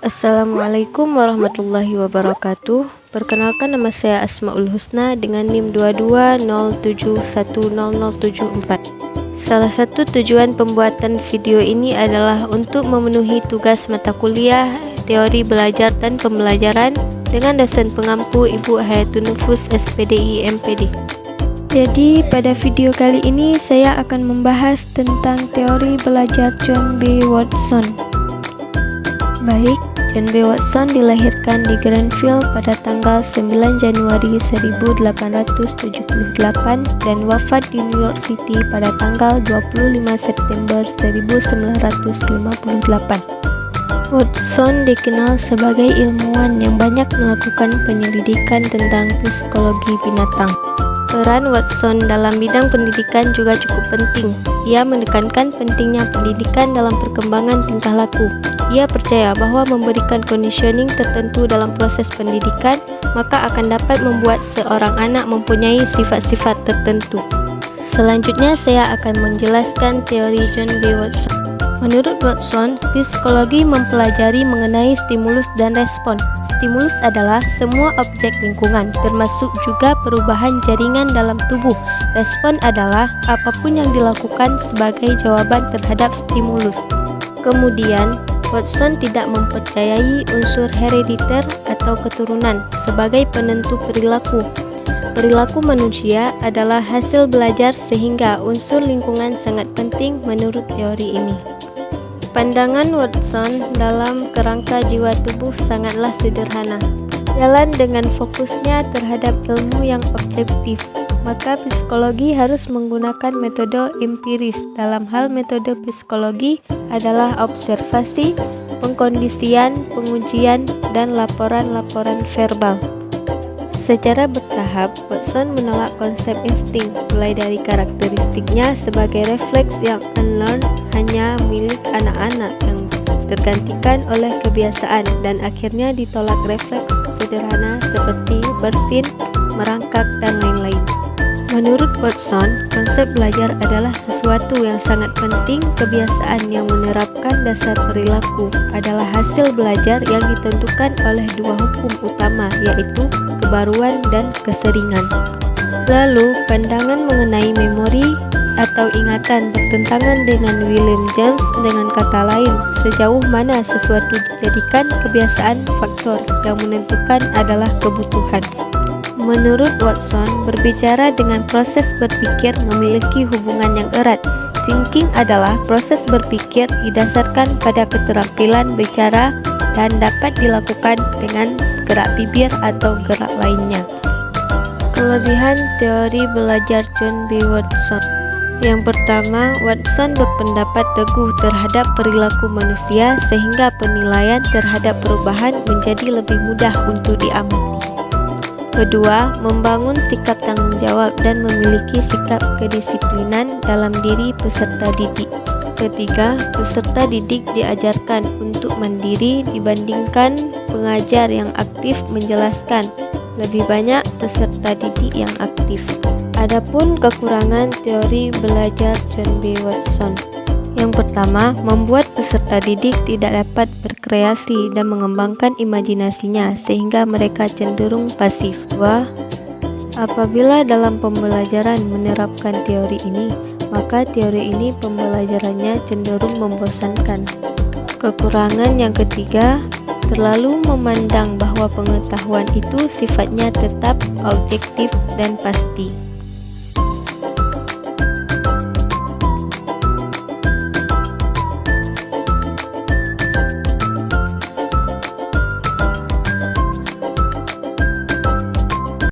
Assalamualaikum warahmatullahi wabarakatuh. Perkenalkan, nama saya Asmaul Husna dengan NIM 2207100074. Salah satu tujuan pembuatan video ini adalah untuk memenuhi tugas mata kuliah teori belajar dan pembelajaran dengan dosen pengampu Ibu Hayatun Nufus SPDI MPD. Jadi pada video kali ini saya akan membahas tentang teori belajar John B. Watson. Baik, John B. Watson dilahirkan di Granville pada tanggal 9 Januari 1878 dan wafat di New York City pada tanggal 25 September 1958. Watson dikenal sebagai ilmuwan yang banyak melakukan penyelidikan tentang psikologi binatang. Peran Watson dalam bidang pendidikan juga cukup penting. Ia menekankan pentingnya pendidikan dalam perkembangan tingkah laku. Ia percaya bahwa memberikan conditioning tertentu dalam proses pendidikan, maka akan dapat membuat seorang anak mempunyai sifat-sifat tertentu. Selanjutnya saya akan menjelaskan teori John B. Watson. Menurut Watson, psikologi mempelajari mengenai stimulus dan respon. Stimulus adalah semua objek lingkungan, termasuk juga perubahan jaringan dalam tubuh. Respon adalah apapun yang dilakukan sebagai jawaban terhadap stimulus. Kemudian, Watson tidak mempercayai unsur herediter atau keturunan sebagai penentu perilaku. Perilaku manusia adalah hasil belajar sehingga unsur lingkungan sangat penting menurut teori ini. Pandangan Watson dalam kerangka jiwa tubuh sangatlah sederhana. Jalan dengan fokusnya terhadap ilmu yang objektif. Maka psikologi harus menggunakan metode empiris. Dalam hal metode psikologi adalah observasi, pengkondisian, pengujian, dan laporan-laporan verbal. Secara bertahap, Watson menolak konsep insting, mulai dari karakteristiknya sebagai refleks yang unlearned hanya milik anak-anak yang tergantikan oleh kebiasaan, dan akhirnya ditolak refleks sederhana seperti bersin, merangkak, dan lain-lain. Menurut Watson, konsep belajar adalah sesuatu yang sangat penting. Kebiasaan yang menerapkan dasar perilaku adalah hasil belajar yang ditentukan oleh dua hukum utama, yaitu kebaruan dan keseringan. Lalu, pandangan mengenai memori atau ingatan bertentangan dengan William James. Dengan kata lain, sejauh mana sesuatu dijadikan kebiasaan, faktor yang menentukan adalah kebutuhan. Menurut Watson, berbicara dengan proses berpikir memiliki hubungan yang erat. Thinking adalah proses berpikir didasarkan pada keterampilan bicara dan dapat dilakukan dengan gerak bibir atau gerak lainnya. Kelebihan teori belajar John B. Watson. Yang pertama, Watson berpendapat teguh terhadap perilaku manusia sehingga penilaian terhadap perubahan menjadi lebih mudah untuk diamati. Kedua, membangun sikap tanggung jawab dan memiliki sikap kedisiplinan dalam diri peserta didik. Ketiga, peserta didik diajarkan untuk mandiri dibandingkan pengajar yang aktif menjelaskan. Lebih banyak peserta didik yang aktif. Adapun kekurangan teori belajar John B. Watson. Yang pertama, membuat peserta didik tidak dapat berkreasi dan mengembangkan imajinasinya sehingga mereka cenderung pasif. Dua, apabila dalam pembelajaran menerapkan teori ini, maka teori ini pembelajarannya cenderung membosankan. Kekurangan yang ketiga, terlalu memandang bahwa pengetahuan itu sifatnya tetap objektif dan pasti.